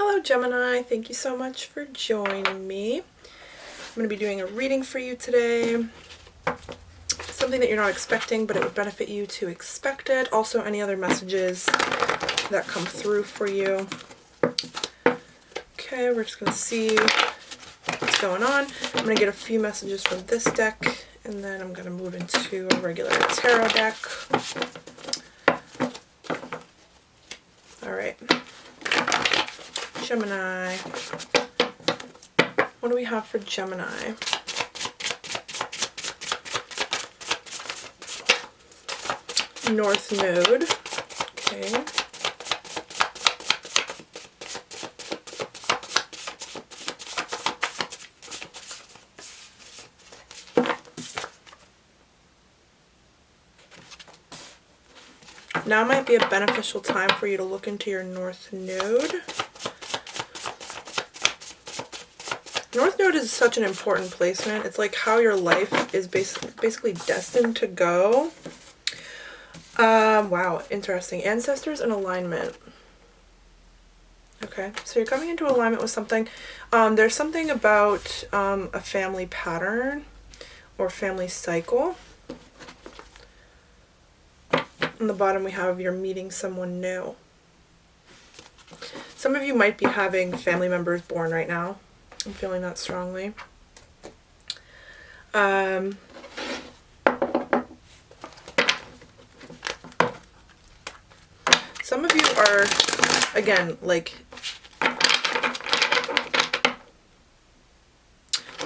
Hello Gemini, thank you so much for joining me. I'm going to be doing a reading for you today. Something that you're not expecting, but it would benefit you to expect it. Also any other messages that come through for you. Okay, we're just going to see what's going on. I'm going to get a few messages from this deck, and then I'm going to move into a regular tarot deck. Alright. Gemini. What do we have for Gemini? North Node. Okay. Now might be a beneficial time for you to look into your North Node. North Node is such an important placement. It's like how your life is basically destined to go. Wow, interesting. Ancestors and alignment. Okay, so you're coming into alignment with something. There's something about a family pattern or family cycle. On the bottom we have you're meeting someone new. Some of you might be having family members born right now. I'm feeling that strongly. Some of you are, again, like,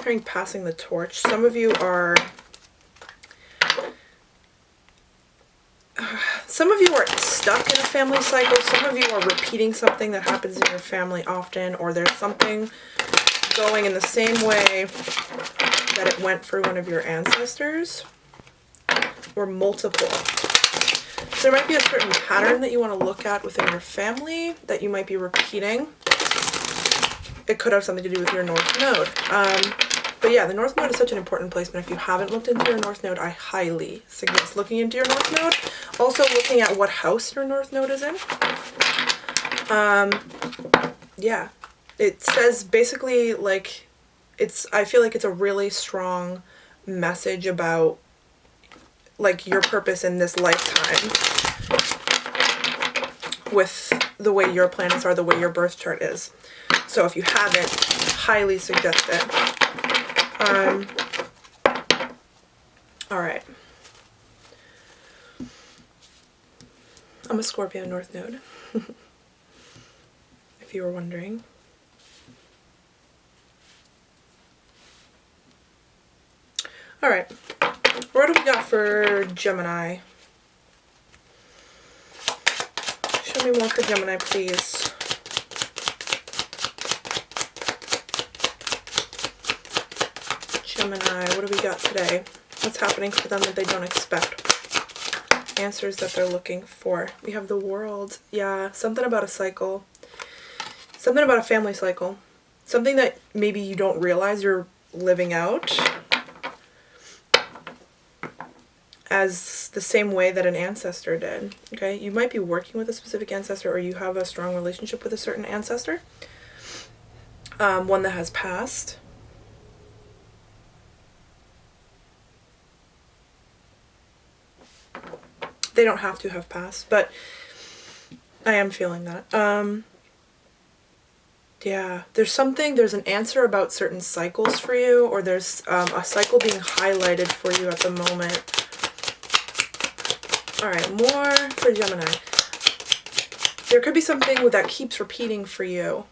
hearing passing the torch. Some of you are stuck in a family cycle. Some of you are repeating something that happens in your family often, or there's something going in the same way that it went for one of your ancestors, or multiple. So there might be a certain pattern that you want to look at within your family that you might be repeating. It could have something to do with your North Node. But yeah, the North Node is such an important placement. If you haven't looked into your North Node, I highly suggest looking into your North Node. Also looking at what house your North Node is in. Yeah. It says basically, like, I feel like it's a really strong message about, like, your purpose in this lifetime with the way your planets are, the way your birth chart is. So if you haven't, highly suggest it. Alright. I'm a Scorpio North Node, if you were wondering. Alright, what do we got for Gemini? Show me more for Gemini, please. Gemini, what do we got today? What's happening for them that they don't expect? Answers that they're looking for. We have the World. Yeah, something about a cycle. Something about a family cycle. Something that maybe you don't realize you're living out as the same way that an ancestor did. Okay, you might be working with a specific ancestor, or you have a strong relationship with a certain ancestor. One that has passed. They don't have to have passed, but I am feeling that. Yeah, there's an answer about certain cycles for you, or there's a cycle being highlighted for you at the moment. Alright, more for Gemini. There could be something that keeps repeating for you,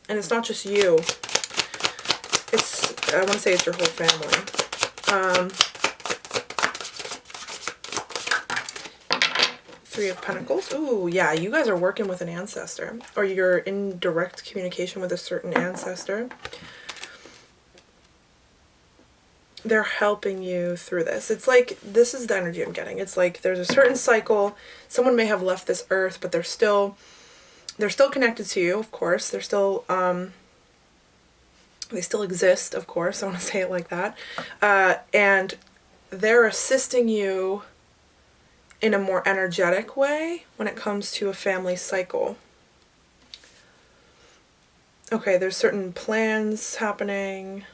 and it's not just you. I want to say it's your whole family. Three of Pentacles. Ooh, yeah, you guys are working with an ancestor, or you're in direct communication with a certain ancestor. They're helping you through this. It's like, this is the energy I'm getting. It's like there's a certain cycle. Someone may have left this earth, but they're still connected to you, of course. They're still, they still exist, of course. I want to say it like that. And they're assisting you in a more energetic way when it comes to a family cycle. Okay, there's certain plans happening.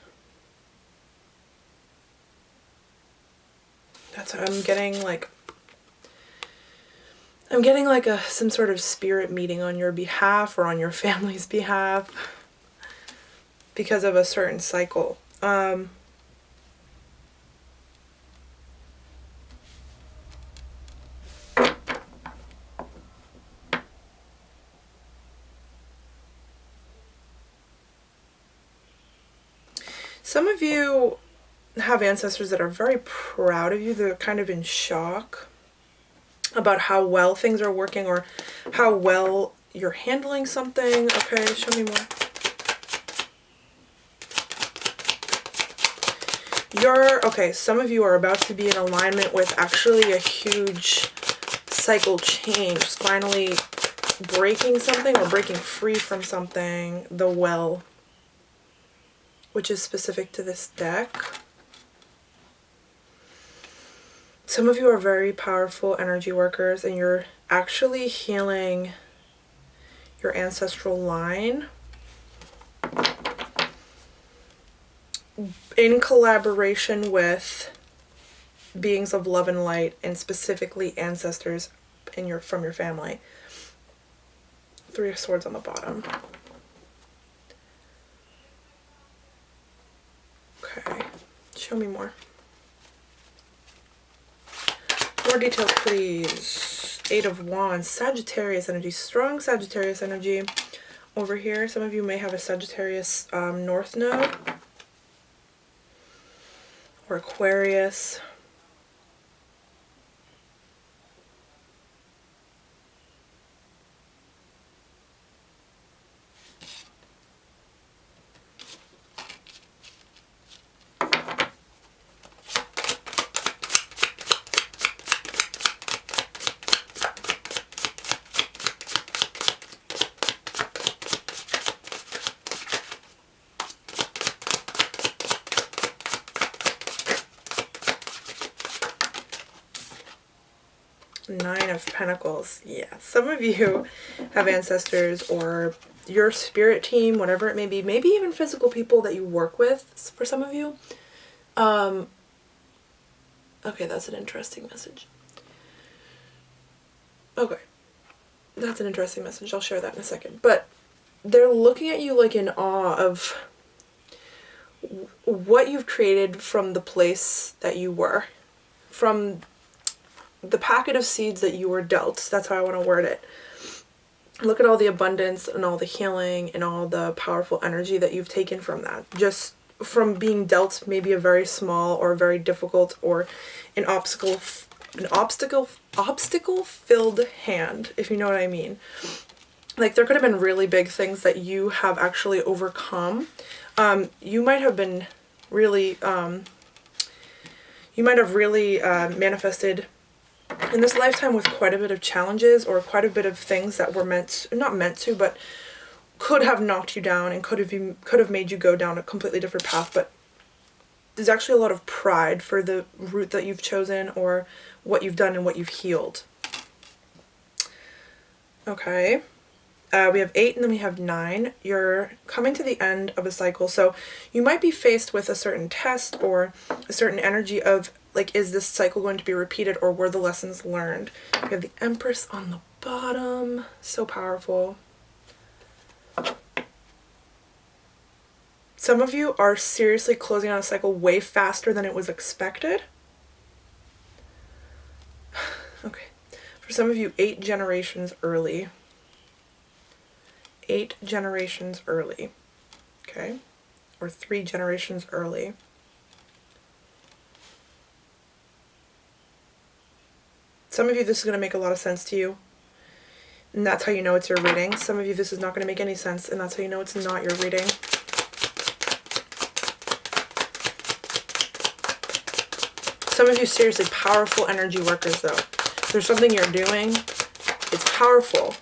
That's what I'm getting, like some sort of spirit meeting on your behalf or on your family's behalf because of a certain cycle. Some of you have ancestors that are very proud of you. They're kind of in shock about how well things are working or how well you're handling something. Okay, show me more. Okay, some of you are about to be in alignment with actually a huge cycle change. Finally breaking something or breaking free from something. The Well, which is specific to this deck. Some of you are very powerful energy workers and you're actually healing your ancestral line in collaboration with beings of love and light, and specifically ancestors from your family. Three of Swords on the bottom. Okay, show me more. More details, please. Eight of Wands, Sagittarius energy, strong Sagittarius energy over here. Some of you may have a Sagittarius North Node or Aquarius. Nine of Pentacles. Yeah, some of you have ancestors or your spirit team, whatever it may be, maybe even physical people that you work with for some of you. Okay, that's an interesting message. Okay, that's an interesting message. I'll share that in a second. But they're looking at you like in awe of what you've created from the place that you were, from the packet of seeds that you were dealt. That's how I want to word it. Look at all the abundance and all the healing and all the powerful energy that you've taken from that. Just from being dealt maybe a very small or very difficult or an obstacle filled hand, if you know what I mean. Like, there could have been really big things that you have actually overcome. You might have been really, manifested in this lifetime with quite a bit of challenges or quite a bit of things that were not meant to, but could have knocked you down and could have made you go down a completely different path. But there's actually a lot of pride for the route that you've chosen or what you've done and what you've healed. Okay. We have 8 and then we have 9. You're coming to the end of a cycle. So you might be faced with a certain test or a certain energy of, like, is this cycle going to be repeated or were the lessons learned? We have the Empress on the bottom. So powerful. Some of you are seriously closing out a cycle way faster than it was expected. Okay. For some of you, 8 generations early. 8 generations early. Okay. Or 3 generations early. Some of you, this is going to make a lot of sense to you, and that's how you know it's your reading. Some of you, this is not going to make any sense, and that's how you know it's not your reading. Some of you, seriously, powerful energy workers, though. There's something you're doing. It's powerful.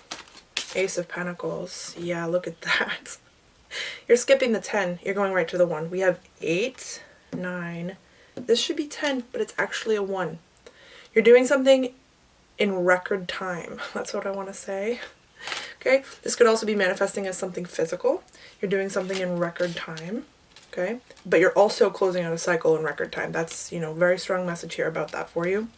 Ace of Pentacles. Yeah, look at that. You're skipping the 10. You're going right to the 1. We have 8, 9. This should be 10, but it's actually a 1. You're doing something in record time. That's what I want to say. Okay, this could also be manifesting as something physical. You're doing something in record time. Okay, but you're also closing out a cycle in record time. That's, you know, very strong message here about that for you.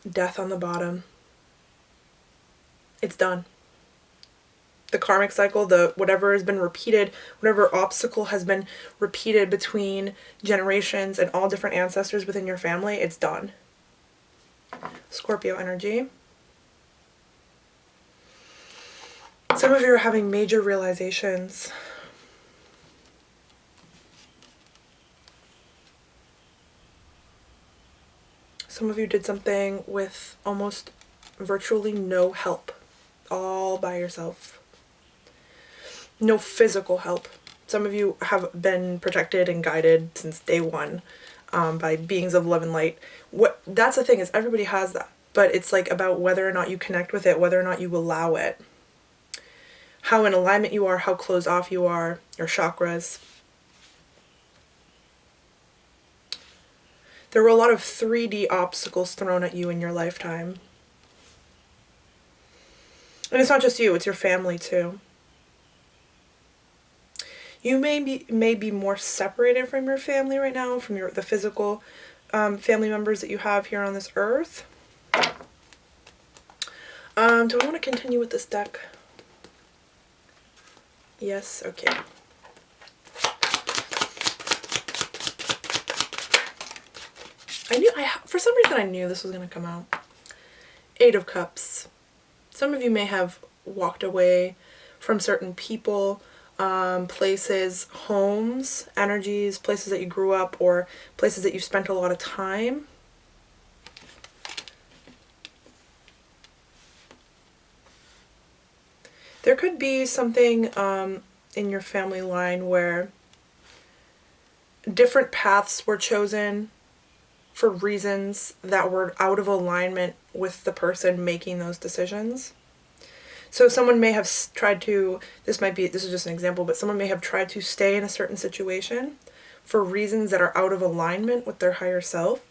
Death on the bottom. It's done. The karmic cycle, the whatever has been repeated, whatever obstacle has been repeated between generations and all different ancestors within your family, it's done. Scorpio energy. Some of you are having major realizations. Some of you did something with almost virtually no help, all by yourself. No physical help. Some of you have been protected and guided since day one by beings of love and light. That's the thing, is everybody has that, but it's like about whether or not you connect with it, whether or not you allow it. How in alignment you are, how closed off you are, your chakras. There were a lot of 3D obstacles thrown at you in your lifetime. And it's not just you, it's your family too. You may be more separated from your family right now, from the physical family members that you have here on this earth. Do I want to continue with this deck? Yes, okay. For some reason I knew this was going to come out. 8 of Cups. Some of you may have walked away from certain people, places, homes, energies, places that you grew up, or places that you spent a lot of time. There could be something in your family line where different paths were chosen for reasons that were out of alignment with the person making those decisions. So someone may have tried to, this is just an example, but someone may have tried to stay in a certain situation for reasons that are out of alignment with their higher self.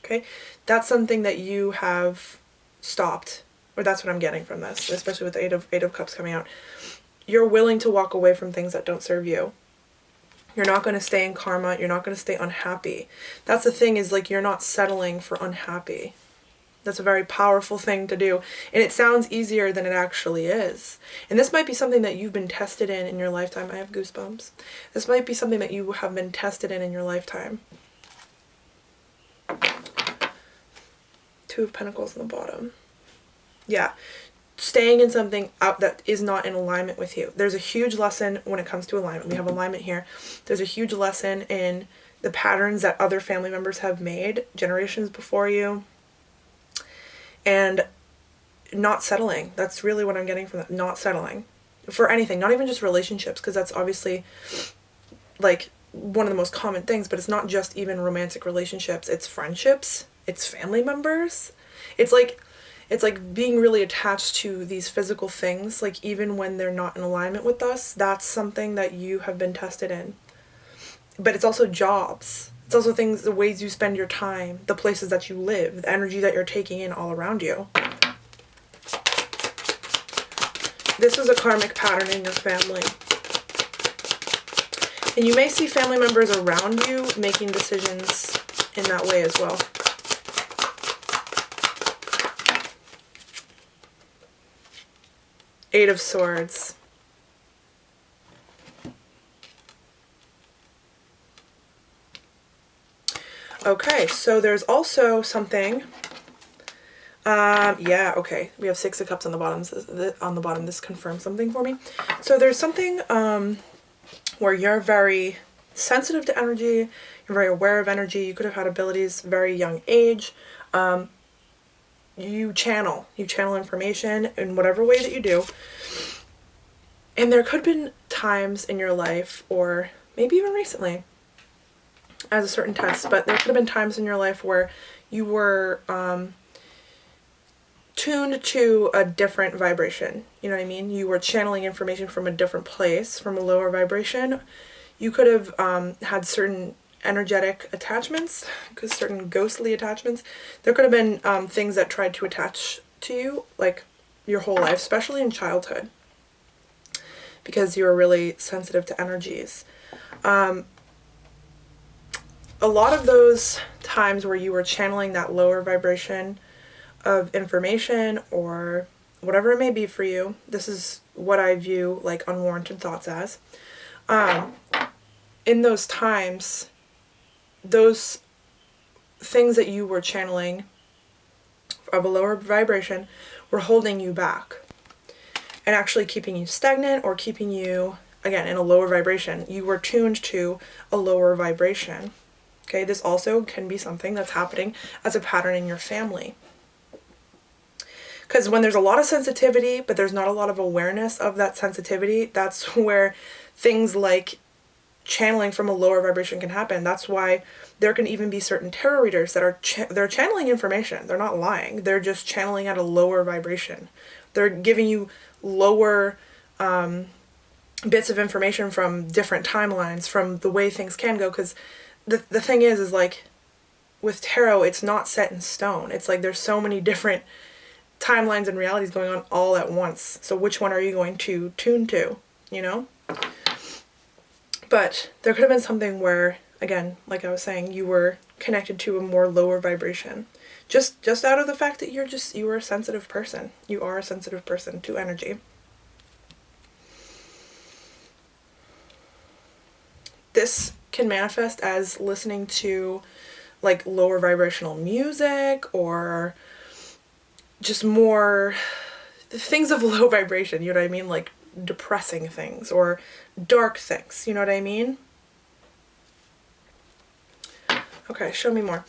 Okay, that's something that you have stopped, or that's what I'm getting from this, especially with the Eight of Cups coming out. You're willing to walk away from things that don't serve you. You're not going to stay in karma. You're not going to stay unhappy. That's the thing, is like, you're not settling for unhappy. That's a very powerful thing to do. And it sounds easier than it actually is. And this might be something that you've been tested in your lifetime. I have goosebumps. This might be something that you have been tested in your lifetime. 2 of Pentacles on the bottom. Yeah. Staying in something out that is not in alignment with you. There's a huge lesson when it comes to alignment. We have alignment here. There's a huge lesson in the patterns that other family members have made generations before you. And not settling. That's really what I'm getting from that. Not settling for anything. Not even just relationships, because that's obviously like one of the most common things, but it's not just even romantic relationships. It's friendships. It's family members. It's like being really attached to these physical things, like even when they're not in alignment with us. That's something that you have been tested in. But it's also jobs. It's also things, the ways you spend your time, the places that you live, the energy that you're taking in all around you. This is a karmic pattern in your family. And you may see family members around you making decisions in that way as well. Eight of Swords. Okay, so there's also something. Yeah, okay. We have 6 of Cups on the bottom. This confirms something for me. So there's something where you're very sensitive to energy. You're very aware of energy. You could have had abilities very young age. You channel information in whatever way that you do. And there could have been times in your life, or maybe even recently, as a certain test, but there could have been times in your life where you were tuned to a different vibration. You know what I mean? You were channeling information from a different place, from a lower vibration. You could have had certain energetic attachments, because certain ghostly attachments. There could have been things that tried to attach to you, like your whole life, especially in childhood, because you're really sensitive to energies. A lot of those times where you were channeling that lower vibration of information or whatever it may be for you, this is what I view like unwarranted thoughts as. In those times, those things that you were channeling of a lower vibration were holding you back and actually keeping you stagnant or keeping you, again, in a lower vibration. You were tuned to a lower vibration. Okay, this also can be something that's happening as a pattern in your family. Because when there's a lot of sensitivity, but there's not a lot of awareness of that sensitivity, that's where things like channeling from a lower vibration can happen. That's why there can even be certain tarot readers that are they're channeling information. They're not lying. They're just channeling at a lower vibration. They're giving you lower bits of information from different timelines, from the way things can go. Because the thing is like with tarot, it's not set in stone. It's like there's so many different timelines and realities going on all at once. So which one are you going to tune to, you know? But there could have been something where, again, like I was saying, you were connected to a more lower vibration. Just out of the fact that you were a sensitive person. You are a sensitive person to energy. This can manifest as listening to like lower vibrational music or just more things of low vibration, you know what I mean? Like depressing things or dark things, you know what I mean? Okay, show me more.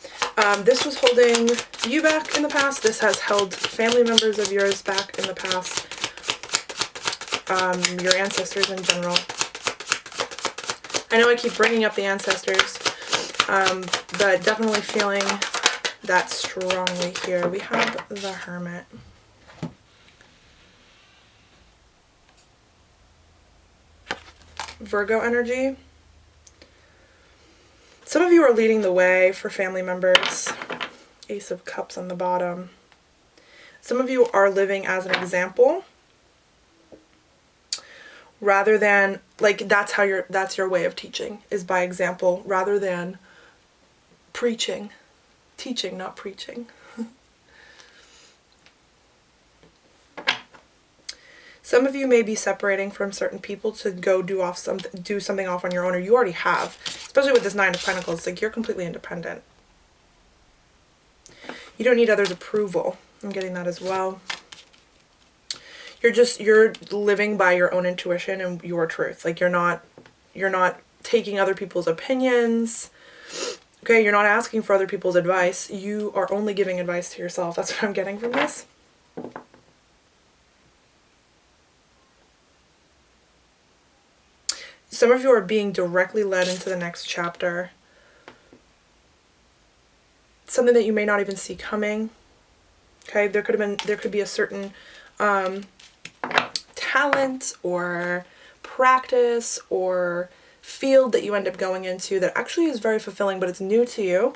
This was holding you back in the past. This has held family members of yours back in the past. Your ancestors in general. I know I keep bringing up the ancestors, but definitely feeling that strongly here. We have the Hermit. Virgo energy. Some of you are leading the way for family members. Ace of Cups on the bottom. Some of you are living as an example rather than, like, that's your way of teaching, is by example rather than preaching. Teaching, not preaching. Some of you may be separating from certain people to go do something off on your own, or you already have. Especially with this Nine of Pentacles, like you're completely independent. You don't need others' approval. I'm getting that as well. You're living by your own intuition and your truth. Like you're not taking other people's opinions. Okay, you're not asking for other people's advice. You are only giving advice to yourself. That's what I'm getting from this. Some of you are being directly led into the next chapter. Something that you may not even see coming. Okay, there could be a certain talent or practice or field that you end up going into that actually is very fulfilling, but it's new to you.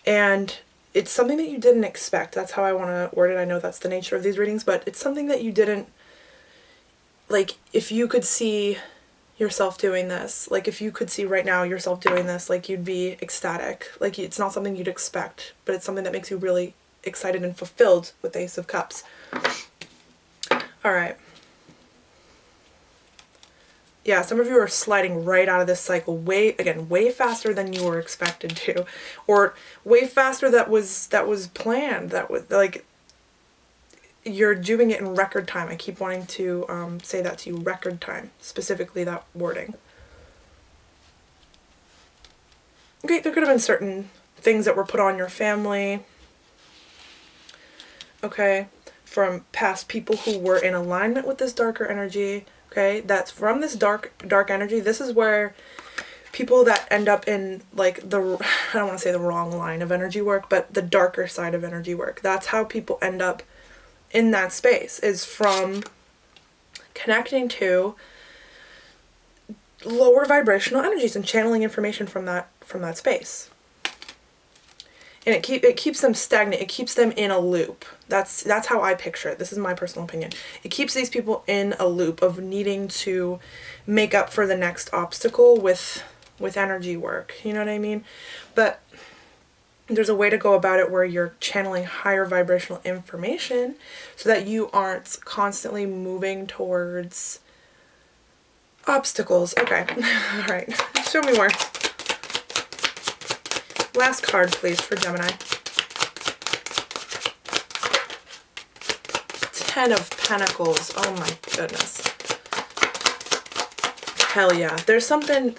And it's something that you didn't expect. That's how I want to word it. I know that's the nature of these readings, but it's something that you didn't, like, if you could see yourself doing this, like if you could see right now yourself doing this, like you'd be ecstatic. Like it's not something you'd expect, but it's something that makes you really excited and fulfilled with the Ace of Cups. All right. Yeah, some of you are sliding right out of this cycle way faster than you were expected to, or way faster that was planned. That was like, you're doing it in record time. I keep wanting to say that to you, record time, specifically that wording. Okay, there could have been certain things that were put on your family, okay, from past people who were in alignment with this darker energy, okay, that's from this dark energy. This is where people that end up in, like, I don't want to say the wrong line of energy work, but the darker side of energy work. That's how people end up in that space, is from connecting to lower vibrational energies and channeling information from that space. And it keeps them stagnant. It keeps them in a loop. That's how I picture it. This is my personal opinion. It keeps these people in a loop of needing to make up for the next obstacle with energy work. You know what I mean? But there's a way to go about it where you're channeling higher vibrational information so that you aren't constantly moving towards obstacles. Okay. All right. Show me more. Last card, please, for Gemini. 10 of Pentacles. Oh my goodness. Hell yeah. There's something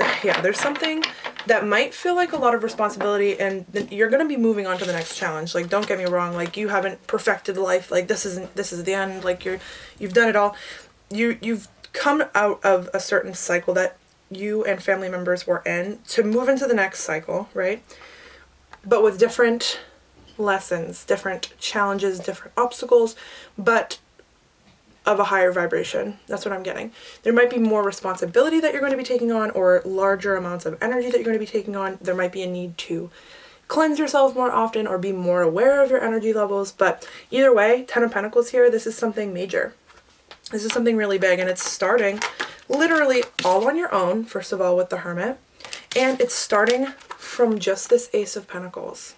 that might feel like a lot of responsibility, and you're going to be moving on to the next challenge. Like, don't get me wrong. Like, you haven't perfected life. Like, this is the end. Like, you've done it all. You've come out of a certain cycle that you and family members were in to move into the next cycle, right? But with different lessons, different challenges, different obstacles, but of a higher vibration. That's what I'm getting. There might be more responsibility that you're going to be taking on, or larger amounts of energy that you're going to be taking on. There might be a need to cleanse yourself more often or be more aware of your energy levels. But either way, 10 of Pentacles here, this is something major. This is something really big, and it's starting literally all on your own, first of all, with the Hermit. And it's starting from just this Ace of Pentacles.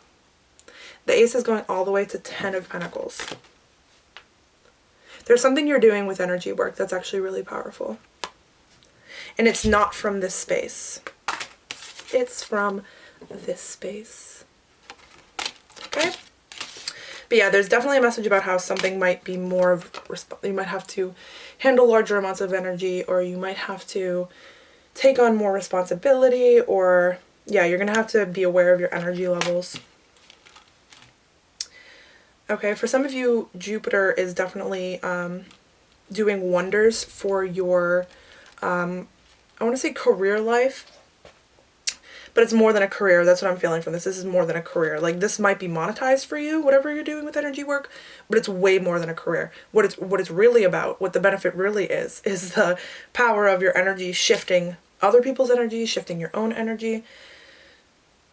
The Ace is going all the way to 10 of Pentacles. There's something you're doing with energy work that's actually really powerful. And it's not from this space. It's from this space. Okay? But yeah, there's definitely a message about how something might be more of, you might have to handle larger amounts of energy, or you might have to take on more responsibility, or yeah, you're going to have to be aware of your energy levels. Okay, for some of you, Jupiter is definitely doing wonders for your, I want to say career life, but it's more than a career. That's what I'm feeling from this. This is more than a career. Like, this might be monetized for you, whatever you're doing with energy work, but it's way more than a career. What it's really about, what the benefit really is the power of your energy shifting other people's energy, shifting your own energy.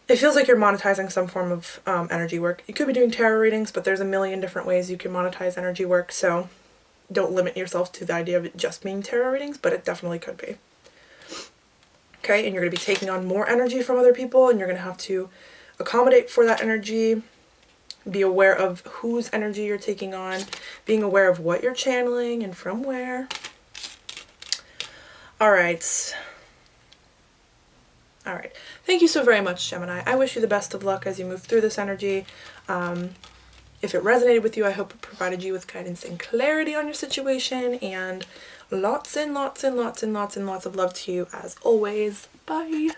It feels like you're monetizing some form of energy work. You could be doing tarot readings, but there's a million different ways you can monetize energy work, so don't limit yourself to the idea of it just being tarot readings, but it definitely could be. Okay, and you're going to be taking on more energy from other people, and you're going to have to accommodate for that energy, be aware of whose energy you're taking on, being aware of what you're channeling and from where. All right. All right. Thank you so very much, Gemini. I wish you the best of luck as you move through this energy. If it resonated with you, I hope it provided you with guidance and clarity on your situation, and lots and lots and lots and lots and lots of love to you as always. Bye.